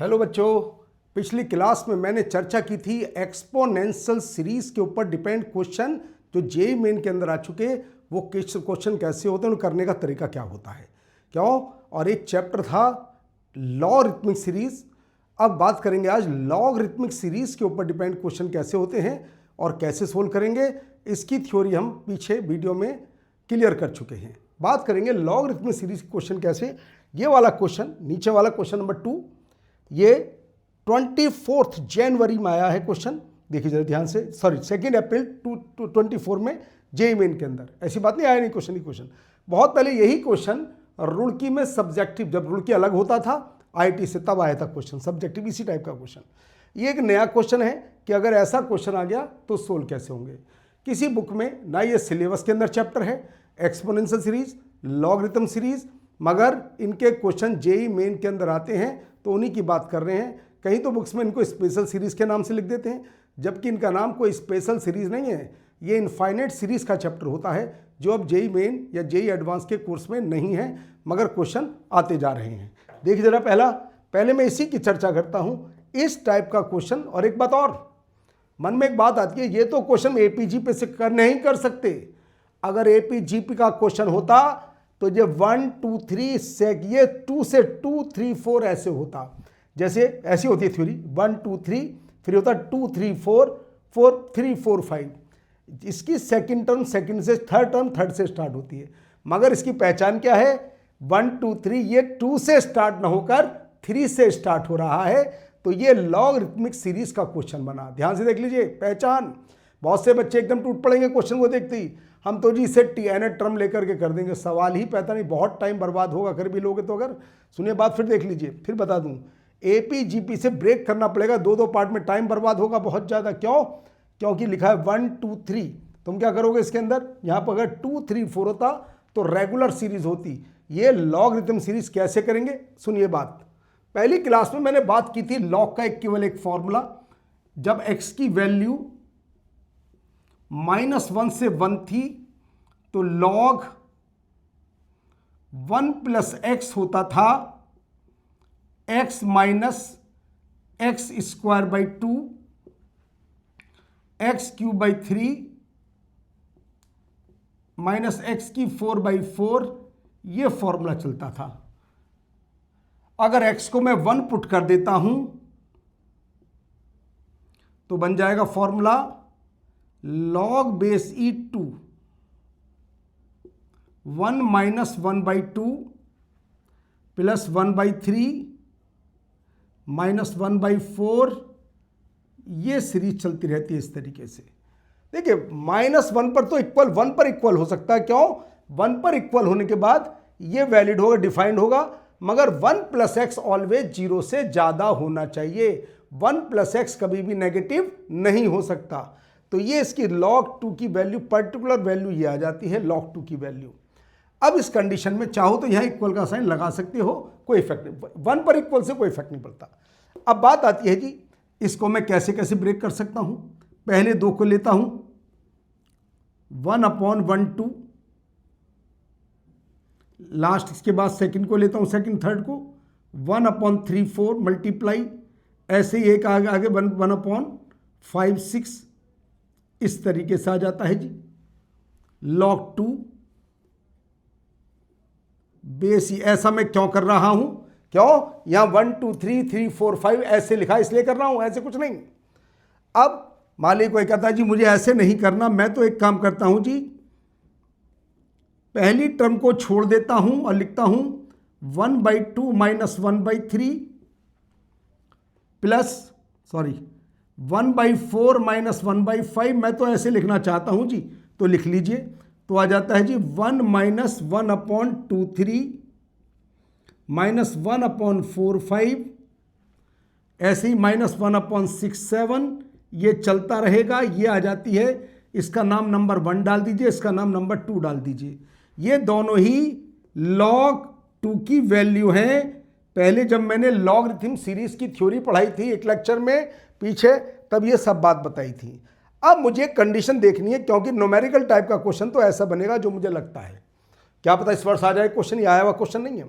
Hello बच्चों, पिछली class में मैंने चर्चा की थी एक्सपोनेंशियल सीरीज के ऊपर डिपेंड क्वेश्चन जो जेईई मेन के अंदर आ चुके। वो क्वेश्चन कैसे होते हैं, उन्हें करने का तरीका क्या होता है, क्यों। और एक चैप्टर था लॉगरिथमिक सीरीज। अब बात करेंगे आज लॉगरिथमिक सीरीज के ऊपर डिपेंड क्वेश्चन कैसे होते हैं और कैसे सोल्व करेंगे। इसकी थ्योरी हम पीछे वीडियो में क्लियर कर चुके हैं। बात करेंगे लॉगरिथमिक सीरीज क्वेश्चन कैसे। ये वाला क्वेश्चन, नीचे वाला क्वेश्चन नंबर 2, ये 24 जनवरी में आया है क्वेश्चन। देखिए जरा ध्यान से, सॉरी 2 अप्रैल 2024 में जेईई मेन के अंदर। ऐसी बात नहीं, आया नहीं क्वेश्चन। ही क्वेश्चन बहुत पहले यही क्वेश्चन रुड़की में सब्जेक्टिव, जब रुड़की अलग होता था आईटी से, तब आया था क्वेश्चन सब्जेक्टिव, इसी टाइप का क्वेश्चन। ये एक नया क्वेश्चन है कि अगर ऐसा क्वेश्चन आ गया तो सोल्व कैसे होंगे। किसी बुक में ना ये सिलेबस के अंदर चैप्टर है एक्सपोनेंशियल सीरीज, लॉगरिथम सीरीज, मगर इनके क्वेश्चन जेईई मेन के अंदर आते हैं तो उन्हीं की बात कर रहे हैं। कहीं तो बुक्स में इनको स्पेशल सीरीज के नाम से लिख देते हैं, जबकि इनका नाम कोई स्पेशल सीरीज नहीं है। ये इनफाइनाइट सीरीज का चैप्टर होता है जो अब जेईई मेन या जेईई एडवांस के कोर्स में नहीं है, मगर क्वेश्चन आते जा रहे हैं। देखिए जरा, पहले मैं इसी की चर्चा करता हूँ, इस टाइप का क्वेश्चन। और एक बात और मन में एक बात आती है, ये तो क्वेश्चन एपीजीपी से नहीं कर सकते। अगर एपीजीपी का क्वेश्चन होता तो ये 1 2 3 से ये 2 से 2 3 4 ऐसे होता, जैसे ऐसी होती है थ्योरी 1 2 3, फिर होता 2 3 4 4 3 4 5। इसकी सेकंड टर्म सेकंड से, थर्ड टर्म थर्ड से स्टार्ट होती है। मगर इसकी पहचान क्या है, 1 2 3 ये 2 से स्टार्ट ना होकर 3 से स्टार्ट हो रहा है, तो ये लॉगरिथमिक सीरीज का क्वेश्चन बना। ध्यान से देख लीजिए पहचान। बहुत से बच्चे एकदम टूट पड़ेंगे क्वेश्चन को देखते ही, हम तो जी इसे टीएनए टर्म लेकर के कर देंगे, सवाल ही पैदा नहीं, बहुत टाइम बर्बाद होगा अगर भी लोगे तो। अगर सुनिए बात फिर देख लीजिए, फिर बता दूं, एपीजीपी से ब्रेक करना पड़ेगा, 2-2 पार्ट में, टाइम बर्बाद होगा बहुत ज़्यादा। क्यों? क्योंकि लिखा है 1 2 3। तुम क्या करोगे इसके अंदर, यहाँ पर अगर 2 3 4 होता तो रेगुलर सीरीज होती। ये लॉगरिथम सीरीज कैसे करेंगे, सुनिए बात। पहली क्लास में मैंने बात की थी लॉग का केवल एक फॉर्मूला, जब एक्स की वैल्यू -1 से 1 थी तो log 1 + x होता था x - x² 2 x³ 3 -x⁴/4। ये फॉर्मूला चलता था। अगर x को मैं 1 पुट कर देता हूं तो बन जाएगा फॉर्मूला log बेस e2 1 - 1/2 + 1/3 -1/4। ये सीरीज चलती रहती है इस तरीके से। देखिए -1 पर तो इक्वल 1 पर इक्वल हो सकता है। क्यों? 1 पर इक्वल होने के बाद ये वैलिड होगा, डिफाइंड होगा, मगर 1 + x ऑलवेज 0 से ज़्यादा होना चाहिए। 1 + x कभी भी नेगेटिव नहीं हो सकता। तो ये इसकी log 2 की वैल्यू, पर्टिकुलर वैल्यू ये आ जाती है log 2 की वैल्यू। अब इस कंडीशन में चाहो तो यहां इक्वल का साइन लगा सकते हो, कोई इफेक्ट नहीं, 1 पर इक्वल से कोई इफेक्ट नहीं पड़ता। अब बात आती है जी, इसको मैं कैसे कैसे ब्रेक कर सकता हूं। पहले 2 को लेता हूं, 1/12, लास्ट इसके बाद सेकंड को लेता हूं, सेकंड थर्ड को 1/3/4 मल्टीप्लाई, ऐसे ही एक आगे 1/5/6, इस तरीके से आ जाता है जी log 2 बेस। ऐसा मैं क्यों कर रहा हूं, क्यों? यहां 1 2 3 3 4 5 ऐसे लिखा, इसलिए कर रहा हूं, ऐसे कुछ नहीं। अब मालिक कोई कहता है जी मुझे ऐसे नहीं करना, मैं तो एक काम करता हूं जी, पहली टर्म को छोड़ देता हूं और लिखता हूं 1/2 - 1/3 प्लस 1/4 - 1/5। मैं तो ऐसे लिखना चाहता हूं जी, तो लिख लीजिए। तो आ जाता है जी 1 - 1/23 -1/45, ऐसे ही -1/67। ये चलता रहेगा। ये आ जाती है, इसका नाम नंबर 1 डाल दीजिए, इसका नाम नंबर 2 डाल दीजिए। ये दोनों ही log 2 की वैल्यू हैं। पहले जब मैंने लॉगरिथम सीरीज की थ्योरी पढ़ाई थी एक लेक्चर में पीछे, तब ये सब बात बताई थी। अब मुझे कंडीशन देखनी है, क्योंकि न्यूमेरिकल टाइप का क्वेश्चन तो ऐसा बनेगा जो मुझे लगता है, क्या पता इस वर्ष आ जाए क्वेश्चन, ये आया हुआ क्वेश्चन नहीं है।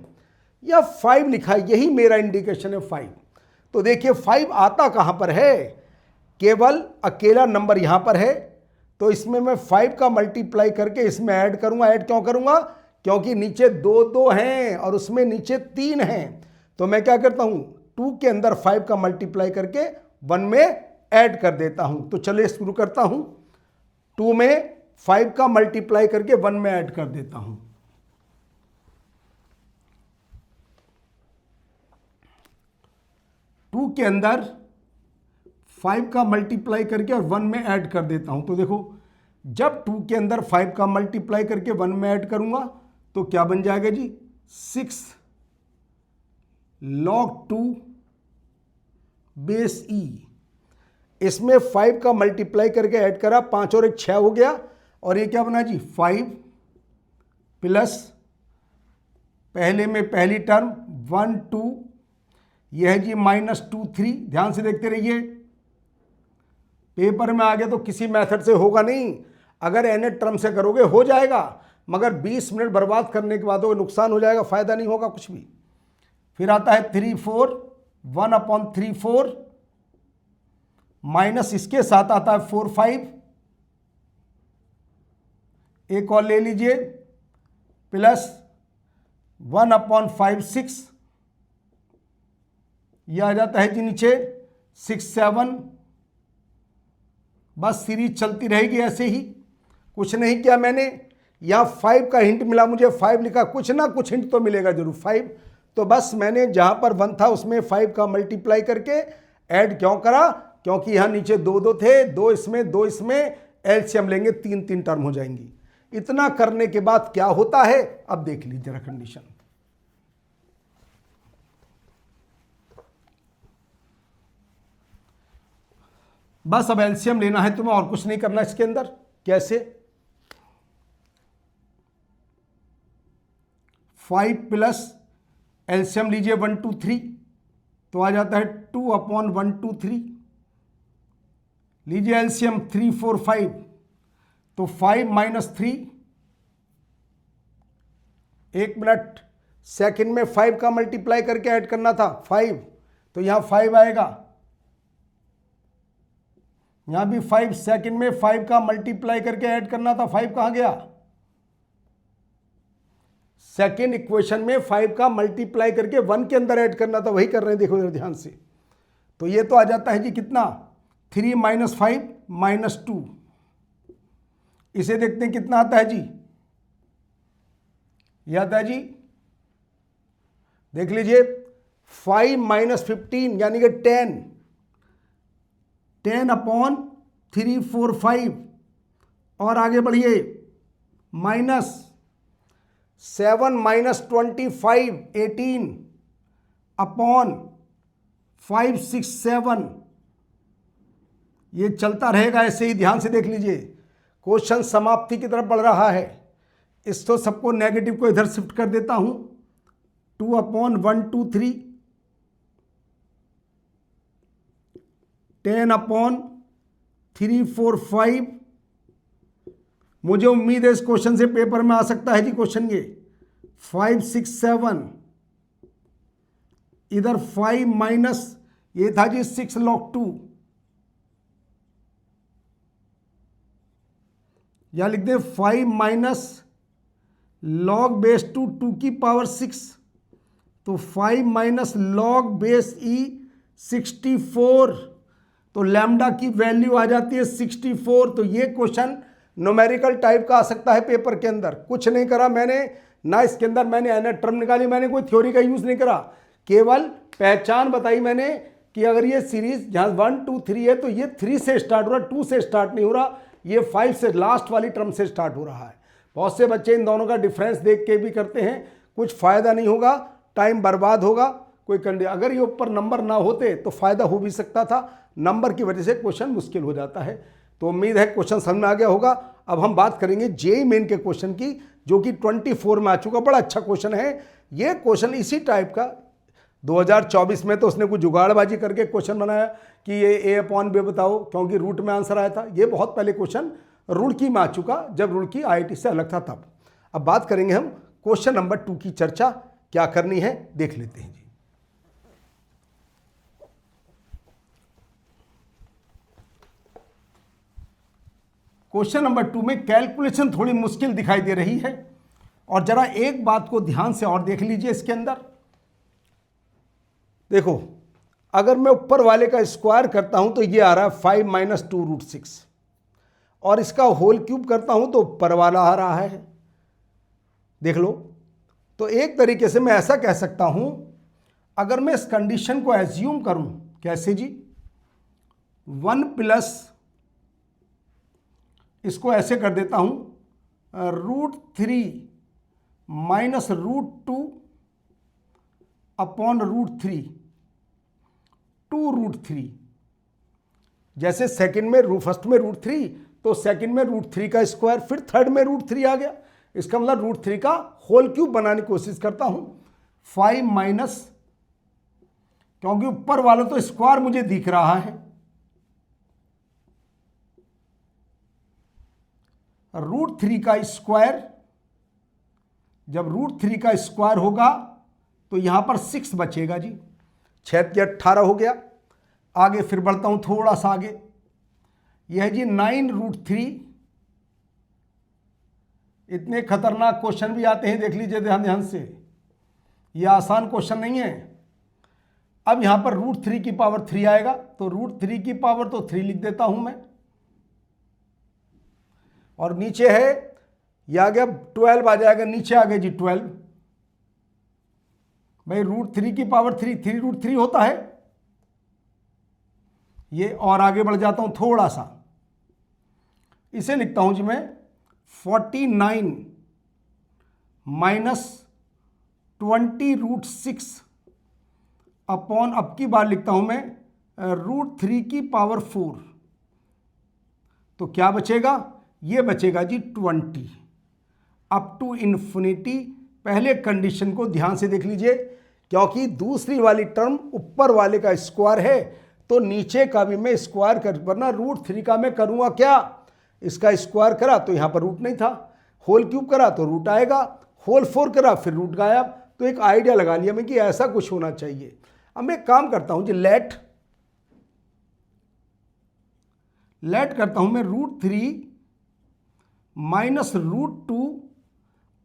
या 5 लिखा है, यही मेरा इंडिकेशन है 5। तो देखिए 5 आता कहाँ पर है, केवल अकेला नंबर यहाँ पर है, तो इसमें मैं 5 का मल्टीप्लाई करके इसमें ऐड करूँगा। ऐड क्यों करूँगा, क्योंकि नीचे 2 हैं और उसमें नीचे 3 हैं। तो मैं क्या करता हूँ, 2 के अंदर 5 का मल्टीप्लाई करके 1 में ऐड कर देता हूँ। तो चलिए शुरू करता हूँ। 2 में 5 का मल्टीप्लाई करके 1 में ऐड कर देता हूँ। 2 के अंदर 5 का मल्टीप्लाई करके और 1 में ऐड कर देता हूं। तो देखो, जब 2 के अंदर 5 का मल्टीप्लाई करके 1 में ऐड करूंगा तो क्या बन जाएगा जी, 6 log 2 बेस ई। इसमें 5 का मल्टीप्लाई करके ऐड करा, 5 और 1 6 हो गया, और ये क्या बना जी, 5 प्लस पहले में पहली टर्म 1 2, यह है जी -2 3। ध्यान से देखते रहिए, पेपर में आ गया तो किसी मेथड से होगा नहीं। अगर एन टर्म से करोगे हो जाएगा, मगर 20 मिनट बर्बाद करने के बाद नुकसान हो जाएगा, फायदा नहीं होगा कुछ भी। फिर आता है 3 4, 1/3 4, माइनस इसके साथ आता है 4 5, एक और ले लीजिए, प्लस 1/5 6, यह आ जाता है जी नीचे 6 7। बस सीरीज चलती रहेगी ऐसे ही। कुछ नहीं किया मैंने, यहाँ 5 का हिंट मिला मुझे, 5 लिखा, कुछ ना कुछ हिंट तो मिलेगा जरूर 5। तो बस मैंने जहाँ पर 1 था उसमें 5 का मल्टीप्लाई करके ऐड क्यों करा, क्योंकि यहाँ नीचे 2 थे, 2 इसमें 2 इसमें, एलसीएम लेंगे 3 टर्म हो जाएंगी। इतना करने के बाद क्या होता है, अब देख लीजिए जरा कंडीशन। बस अब एलसीएम लेना है तुम्हें, और कुछ नहीं करना इसके अंदर। कैसे, 5 प्लस एलसीएम लीजिए 1 2 3, तो आ जाता है 2/1 2 3। लीजिए एलसीएम 3 4 5, तो 5 - 3, 1 मिनट, सेकंड में 5 का मल्टीप्लाई करके ऐड करना था 5, तो यहां 5 आएगा, यहां भी 5, सेकंड में 5 का मल्टीप्लाई करके ऐड करना था, 5 कहां गया, सेकंड इक्वेशन में 5 का मल्टीप्लाई करके 1 के अंदर ऐड करना था, वही कर रहे हैं, देखो ध्यान से। तो ये तो आ जाता है जी कितना, 3 - 5 - 2। इसे देखते हैं कितना आता है जी, यह आता है जी, देख लीजिए 5 - 15 यानी कि 10, 10/3 4 5, और आगे बढ़िए, -7 - 25 18/5 6 7। ये चलता रहेगा ऐसे ही, ध्यान से देख लीजिए। क्वेश्चन समाप्ति की तरफ बढ़ रहा है। इस तो सबको नेगेटिव को इधर शिफ्ट कर देता हूं, 2/1 2 3, 10/3 4 5। मुझे उम्मीद है इस क्वेश्चन से पेपर में आ सकता है जी क्वेश्चन ये, 5 6 7, इधर 5 माइनस, ये था जी 6 log 2, या लिख दे 5 माइनस log बेस 2 2 की पावर 6, तो 5 माइनस log बेस ई 64, तो लैम्डा की वैल्यू आ जाती है 64। तो ये क्वेश्चन न्यूमेरिकल टाइप का आ सकता है पेपर के अंदर। कुछ नहीं करा मैंने, ना इसके अंदर मैंने एन टर्म निकाली, मैंने कोई थ्योरी का यूज नहीं करा, केवल पहचान बताई मैंने कि अगर ये सीरीज जहाँ 1 2 3 है तो ये 3 से स्टार्ट हो रहा है, 2 से स्टार्ट नहीं हो रहा, ये 5 से, लास्ट वाली टर्म से स्टार्ट हो रहा है। बहुत से बच्चे इन दोनों का डिफरेंस देख के भी करते हैं, कुछ फायदा नहीं होगा, टाइम बर्बाद होगा। कोई कंडीशन, अगर ये ऊपर नंबर ना होते तो फायदा हो भी सकता था, नंबर की वजह से क्वेश्चन मुश्किल हो जाता है। तो उम्मीद है क्वेश्चन समझ में आ गया होगा। अब हम बात करेंगे जेईई मेन के क्वेश्चन की, जो कि 24 में आ चुका, बड़ा अच्छा क्वेश्चन है ये। क्वेश्चन इसी टाइप का 2024 में तो उसने कुछ जुगाड़बाजी करके क्वेश्चन बनाया कि ये A/B बताओ, क्योंकि रूट में आंसर आया था। ये बहुत पहले क्वेश्चन रुड़की में आ चुका, जब रुड़की IIT से अलग था तब। अब बात करेंगे हम क्वेश्चन नंबर 2 की चर्चा क्या करनी है, देख लेते हैं जी। क्वेश्चन नंबर 2 में कैलकुलेशन थोड़ी मुश्किल दिखाई दे रही है, और जरा एक बात को ध्यान से और देख लीजिए। इसके अंदर देखो, अगर मैं ऊपर वाले का स्क्वायर करता हूं तो ये आ रहा है 5 माइनस 2√6, और इसका होल क्यूब करता हूं तो ऊपर वाला आ रहा है, देख लो। तो एक तरीके से मैं ऐसा कह सकता हूं, अगर मैं इस कंडीशन को एज्यूम करूं, कैसे जी, 1 प्लस, इसको ऐसे कर देता हूं, √3 माइनस √2 अपॉन √3, 2√3। जैसे सेकंड में फर्स्ट में √3, तो सेकंड में √3 का स्क्वायर, फिर थर्ड में √3 आ गया। इसका मतलब √3 का होल क्यूब बनाने की कोशिश करता हूं। 5 माइनस, क्योंकि ऊपर वाला तो स्क्वायर मुझे दिख रहा है, √3 का स्क्वायर, जब √3 का स्क्वायर होगा तो यहां पर 6 बचेगा जी, 6 या 18 हो गया। आगे फिर बढ़ता हूं थोड़ा सा आगे, यह जी 9√3। इतने खतरनाक क्वेश्चन भी आते हैं, देख लीजिए ध्यान ध्यान से, यह आसान क्वेश्चन नहीं है। अब यहां पर √3 की पावर 3 आएगा, तो √3 की पावर तो 3 लिख देता हूं मैं, और नीचे है, यह आ गया 12 आ जाएगा, नीचे आ गया जी 12। भाई √3 की पावर 3 होता है ये। और आगे बढ़ जाता हूं थोड़ा सा, इसे लिखता हूं जी मैं 49 माइनस 20√6 अपॉन, अब की बार लिखता हूं मैं √3 की पावर 4। तो क्या बचेगा, ये बचेगा जी 20 अप टू इन्फिनिटी। पहले कंडीशन को ध्यान से देख लीजिए, क्योंकि दूसरी वाली टर्म ऊपर वाले का स्क्वायर है, तो नीचे का भी मैं स्क्वायर कर, वरना √3 का मैं करूंगा क्या, इसका स्क्वायर करा तो यहां पर रूट नहीं था, होल क्यूब करा तो रूट आएगा, होल 4 करा फिर रूट गायब। तो एक आइडिया लगा लिया मैं कि ऐसा कुछ होना चाहिए। अब मैं काम करता हूं जी, लेट करता हूं मैं √3 माइनस √2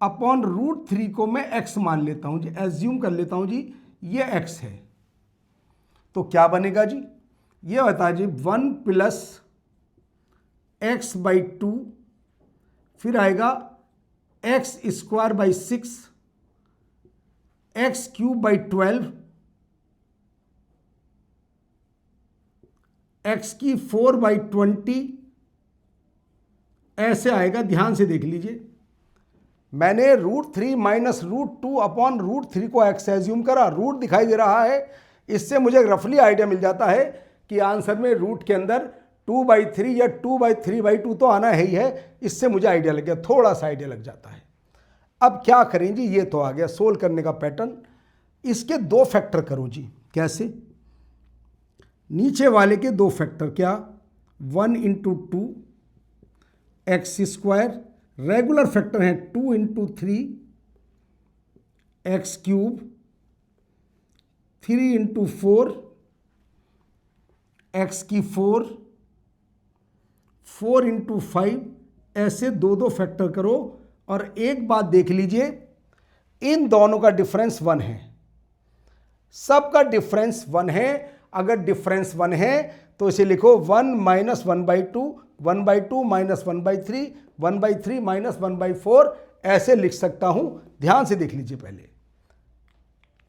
अपॉन √3 को मैं x मान लेता हूं जी, एज्यूम कर लेता हूं जी ये x है। तो क्या बनेगा जी, ये बता जी 1 प्लस x/2, फिर आएगा x² 6, x³ 12, x⁴/20, ऐसे आएगा। ध्यान से देख लीजिए, मैंने √3 माइनस √2 अपॉन √3 को x एज्यूम करा, रूट दिखाई दे रहा है, इससे मुझे रफली आइडिया मिल जाता है कि आंसर में रूट के अंदर 2/3 या 2/3/2 तो आना ही है। इससे मुझे आइडिया लग गया, थोड़ा सा आइडिया लग जाता है। अब क्या करें जी, ये तो आ गया सोल्व करने का पैटर्न। इसके 2 फैक्टर करो जी, कैसे, नीचे वाले के 2 फैक्टर, क्या, 1 × 2 x², रेगुलर फैक्टर हैं 2 × 3 x³, 3 × 4 x⁴, 4 × 5, ऐसे 2 फैक्टर करो। और एक बात देख लीजिए, इन दोनों का डिफरेंस 1 है, सबका डिफरेंस 1 है। अगर डिफरेंस 1 है तो इसे लिखो 1 माइनस 1/2, 1/2 माइनस 1/3, 1/3 माइनस 1/4, ऐसे लिख सकता हूं। ध्यान से देख लीजिए पहले।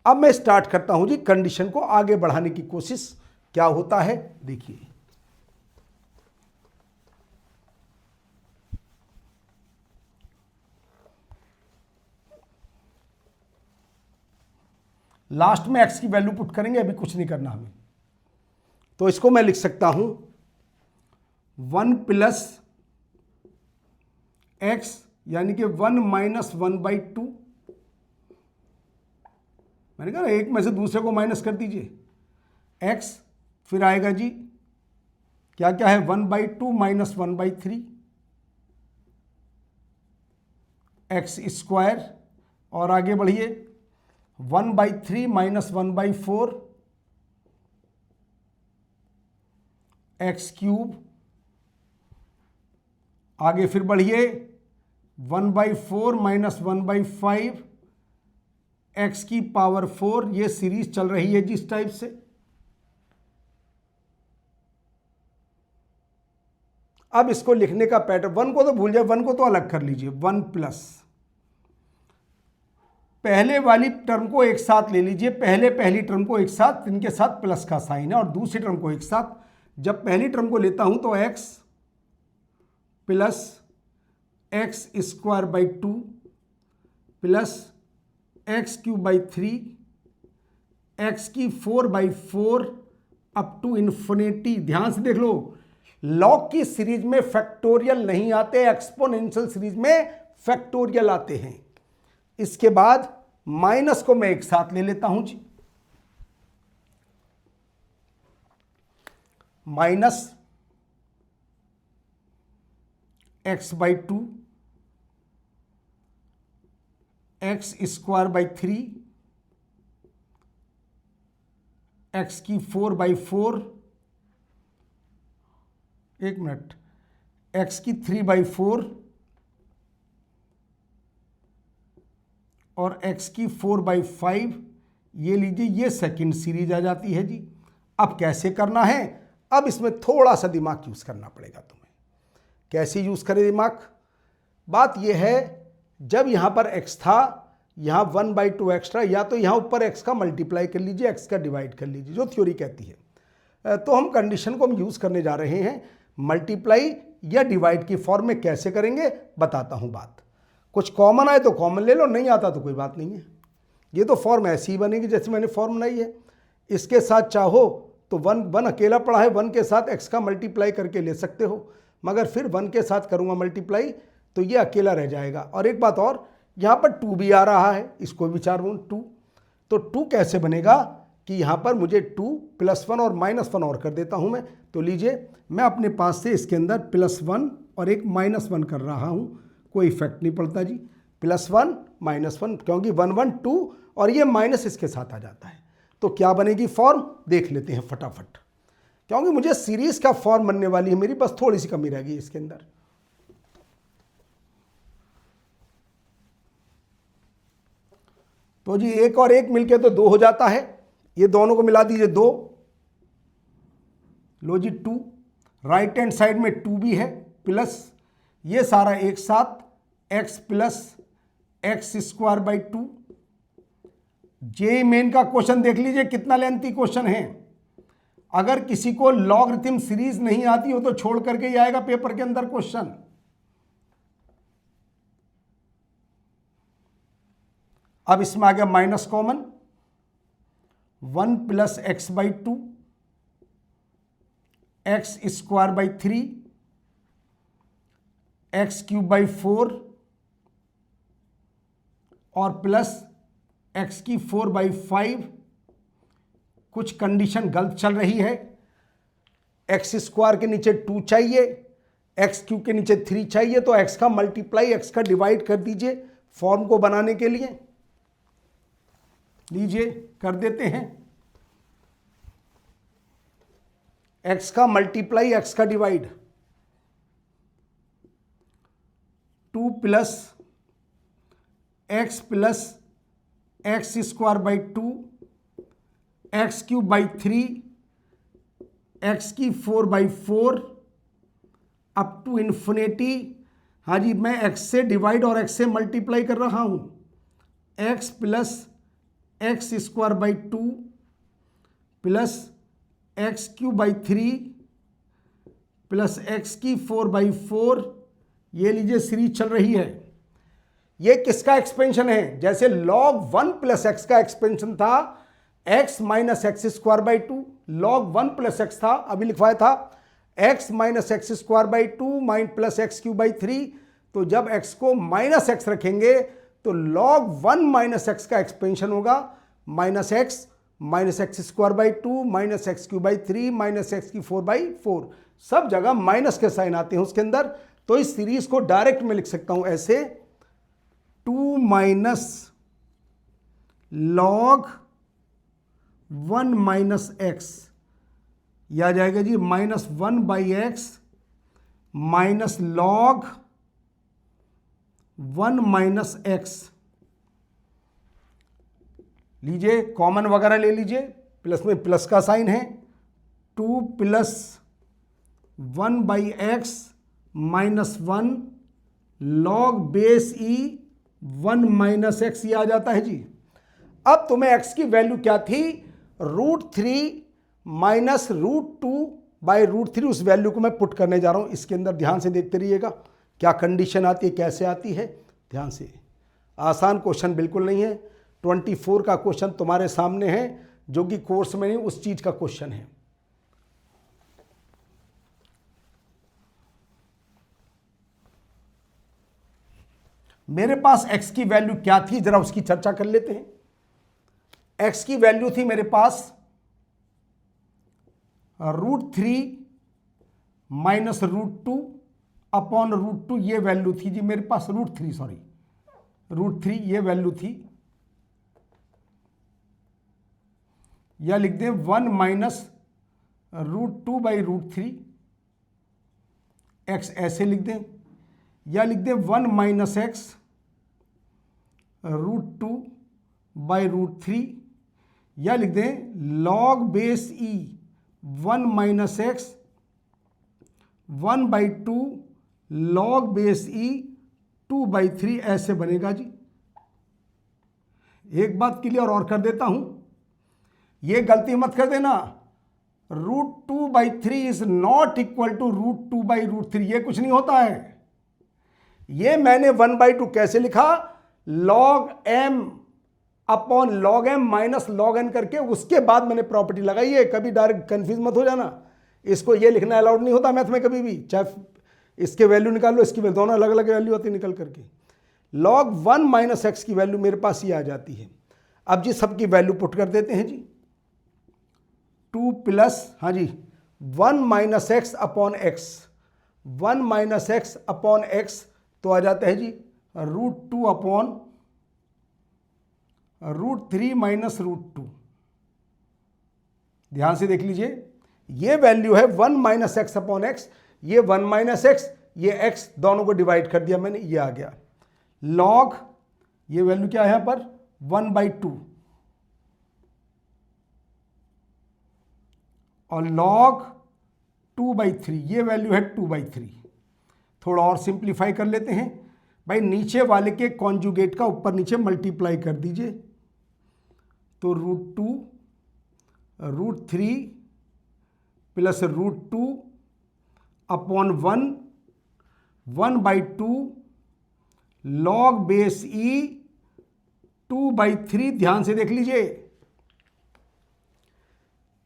अब मैं स्टार्ट करता हूं जी कंडीशन को आगे बढ़ाने की कोशिश, क्या होता है देखिए। लास्ट में x की वैल्यू पुट करेंगे, अभी कुछ नहीं करना हमें। तो इसको मैं लिख सकता हूं 1 प्लस x, यानी कि 1 माइनस 1/2। मैंने कहा एक में से दूसरे को माइनस कर दीजिए, x, फिर आएगा जी क्या क्या है, 1/2 माइनस 1/3 x², और आगे बढ़िए 1/3 माइनस 1/4 x³ आगे फिर बढ़िए, 1/4 माइनस 1/5 x की पावर 4, ये सीरीज चल रही है जिस टाइप से। अब इसको लिखने का पैटर्न, 1 को तो भूल जाए, 1 को तो अलग कर लीजिए, 1 प्लस, पहले वाली टर्म को एक साथ ले लीजिए, पहली टर्म को एक साथ, इनके साथ प्लस का साइन है, और दूसरी टर्म को एक साथ। जब पहली टर्म को लेता हूं तो x plus x² 2 plus x³ 3 x⁴/4 up to infinity. ध्यान से देख लो, लॉग की सीरीज में फैक्टोरियल नहीं आते, एक्सपोनेंशियल सीरीज में फैक्टोरियल आते हैं। इसके बाद माइनस को मैं एक साथ ले लेता हूं जी, माइनस x/2 x² 3 x⁴/4, एक मिनट, x⁴/4 और x⁴/5, ये लीजिए, ये सेकंड सीरीज आ जाती है जी। अब कैसे करना है, अब इसमें थोड़ा सा दिमाग यूज करना पड़ेगा तुम्हें। कैसे यूज करें दिमाग? बात यह है, जब यहां पर x था, यहां 1/2 एक्स्ट्रा, या तो यहां ऊपर x का मल्टीप्लाई कर लीजिए, x का डिवाइड कर लीजिए, जो थ्योरी कहती है। तो हम कंडीशन को हम यूज करने जा रहे हैं, मल्टीप्लाई या डिवाइड की फॉर्म में कैसे करेंगे बताता हूं बात। कुछ कॉमन आए तो कॉमन ले लो, नहीं आता तो कोई बात नहीं है। ये तो फॉर्म ऐसी ही बनेगी जैसे मैंने फॉर्म बनाई है। इसके साथ चाहो तो वन अकेला पड़ा है, 1 के साथ x का मल्टीप्लाई करके ले सकते हो, मगर फिर 1 के साथ करूंगा मल्टीप्लाई तो ये अकेला रह जाएगा। और एक बात और, यहाँ पर 2 भी आ रहा है, इसको विचार 2, तो 2 कैसे बनेगा कि यहाँ पर मुझे 2 +1 और -1 और कर देता हूँ मैं। तो लीजिए, मैं अपने पास से इसके अंदर +1 और एक -1 कर रहा हूँ, कोई इफेक्ट नहीं पड़ता जी। +1 -1, क्योंकि 1 1 2 और ये माइनस इसके साथ आ जाता है। तो क्या बनेगी फॉर्म, देख लेते हैं फटाफट, क्योंकि मुझे सीरीज का फॉर्म बनने वाली है मेरी, बस थोड़ी सी कमी रह गई इसके अंदर। तो जी 1 और 1 मिलके तो 2 हो जाता है, ये दोनों को मिला दीजिए 2, लो जी 2, राइट हैंड साइड में 2 भी है, प्लस ये सारा एक साथ x प्लस x²/2। जे मेन का क्वेश्चन देख लीजिए, कितना लेंथी क्वेश्चन है। अगर किसी को लॉगरिथम सीरीज नहीं आती हो तो छोड़ करके ही आएगा पेपर के अंदर क्वेश्चन। अब इसमें आ गया minus common, 1 + x/2 x² 3 x³ और प्लस x⁴/5। कुछ कंडीशन गलत चल रही है, x² के नीचे 2 चाहिए, x³ के नीचे 3 चाहिए, तो x का मल्टीप्लाई x का डिवाइड कर दीजिए फॉर्म को बनाने के लिए। लीजिए कर देते हैं, x का मल्टीप्लाई x का divide, 2 + x + x² 2 x³ 3 x⁴/4 up to infinity. हाँ जी, मैं x से डिवाइड और x से मल्टीप्लाई कर रहा हूं, x + x² 2 + x³ 3 + x⁴/4। ये लीजिए सीरीज चल रही है। ये किसका एक्सपेंशन है? जैसे log 1 + x का एक्सपेंशन था, x - x² 2, log 1 + x था, अभी लिखवाया था x - x² 2 + x³ 3। तो जब x को -x रखेंगे तो log 1 - x का एक्सपेंशन होगा, -x - x² 2 - x³ 3 - x⁴/4। सब जगह माइनस के साइन आते हैं उसके अंदर। तो इस सीरीज को डायरेक्ट में लिख सकता हूं ऐसे, 2 - log 1 - x, यह आ जाएगा जी -1/x minus log 1 minus x, लीजिए कॉमन वगैरह ले लीजिए, प्लस में प्लस का साइन है, 2 plus 1 by x minus 1 log base E 1 minus x, ये आ जाता है जी। अब तुम्हें x की वैल्यू क्या थी, √3 माइनस √2 बाई √3, उस वैल्यू को मैं पुट करने जा रहा हूं इसके अंदर। ध्यान से देखते रहिएगा क्या कंडीशन आती है, कैसे आती है, ध्यान से। आसान क्वेश्चन बिल्कुल नहीं है, 24 का क्वेश्चन तुम्हारे सामने है, जो कि कोर्स में नहीं उस चीज का क्वेश्चन है। मेरे पास x की वैल्यू क्या थी, जरा उसकी चर्चा कर लेते हैं। x की वैल्यू थी मेरे पास √3 माइनस √2 अपॉन √2, ये वैल्यू थी जी मेरे पास, √3 ये वैल्यू थी, या लिख दें 1 माइनस √2 बाई √3, x ऐसे लिख दें, या लिख दें 1 माइनस एक्स √2 बाई √3, या लिख दें log base E 1 minus x 1 by 2 log base E 2 by 3, ऐसे बनेगा जी। एक बात क्लियर और कर देता हूं, ये गलती मत कर देना, √2 by 3 is not equal to √2 by √3, ये कुछ नहीं होता है। ये मैंने 1/2 कैसे लिखा, log m upon log m minus log n करके, उसके बाद मैंने प्रॉपर्टी लगाई है। कभी डायरेक्ट कंफ्यूज मत हो जाना, इसको ये लिखना अलाउड नहीं होता मैथ में कभी भी, चाहे इसके वैल्यू निकाल लो, इसकी दोनों अलग अलग वैल्यू होती है निकल करके। log 1 माइनस एक्स की वैल्यू मेरे पास ये आ जाती है। अब जी सबकी वैल्यू पुट कर देते हैं जी, 2 प्लस, हाँ जी 1 minus x upon x, 1 minus x upon x तो आ जाता है जी √2 अपॉन √3 माइनस √2। ध्यान से देख लीजिए, ये वैल्यू है 1 माइनस एक्स अपॉन एक्स, ये 1 माइनस एक्स, ये एक्स, दोनों को डिवाइड कर दिया मैंने, ये आ गया लॉग, ये वैल्यू क्या है यहां पर 1/2 और लॉग 2/3, ये वैल्यू है 2/3। थोड़ा और सिंप्लीफाई कर लेते हैं भाई, नीचे वाले के कॉन्जुगेट का ऊपर नीचे मल्टीप्लाई कर दीजिए, तो √2 √3 प्लस √2 अपॉन 1/2 लॉग बेस ई 2/3। ध्यान से देख लीजिए,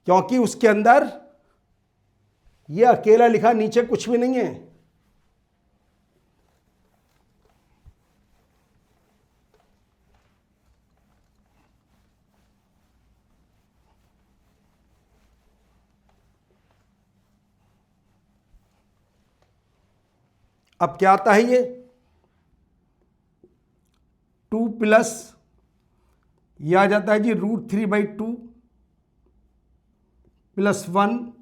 क्योंकि उसके अंदर ये अकेला लिखा, नीचे कुछ भी नहीं है। अब क्या आता है, ये 2 प्लस, ये आ जाता है जी √3/2 प्लस 1,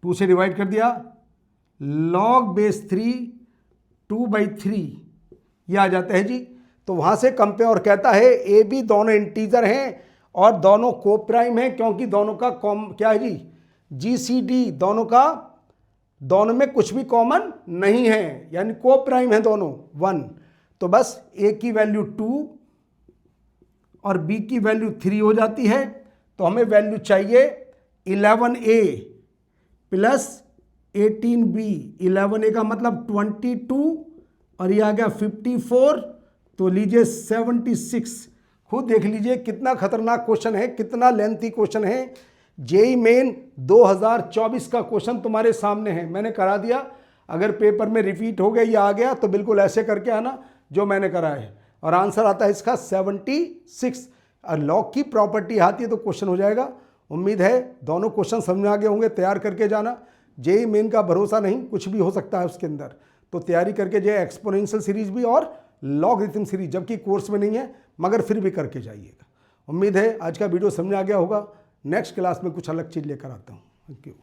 2 से डिवाइड कर दिया, लॉग बेस 3 2/3, ये आ जाता है जी। तो वहां से कंपेयर, और कहता है ए बी दोनों इंटीजर हैं और दोनों को प्राइम हैं, क्योंकि दोनों का क्या है जी, GCD, दोनों में कुछ भी कॉमन नहीं है, यानी को प्राइम है दोनों 1। तो बस ए की वैल्यू 2 और बी की वैल्यू 3 हो जाती है। तो हमें वैल्यू चाहिए 11a प्लस 18b, 11a का मतलब 22 और ये आ गया 54, तो लीजिए 76। खुद देख लीजिए कितना खतरनाक क्वेश्चन है, कितना लेंथी क्वेश्चन है। जेई मेन 2024 का क्वेश्चन तुम्हारे सामने है, मैंने करा दिया। अगर पेपर में रिपीट हो गया या आ गया तो बिल्कुल ऐसे करके आना जो मैंने करा है, और आंसर आता है इसका 76। और लॉग की प्रॉपर्टी आती है तो क्वेश्चन हो जाएगा। उम्मीद है दोनों क्वेश्चन समझ में आ गए होंगे, तैयार करके जाना। जेई मेन का भरोसा नहीं, कुछ भी हो सकता है उसके अंदर, तो तैयारी करके जाए। एक्सपोनेंशियल सीरीज भी और लॉगरिथम सीरीज, जबकि कोर्स में नहीं है मगर फिर भी करके जाइएगा। उम्मीद है आज का वीडियो समझ में आ गया होगा। नेक्स्ट क्लास में कुछ अलग चीज़ लेकर आता हूँ। Thank you.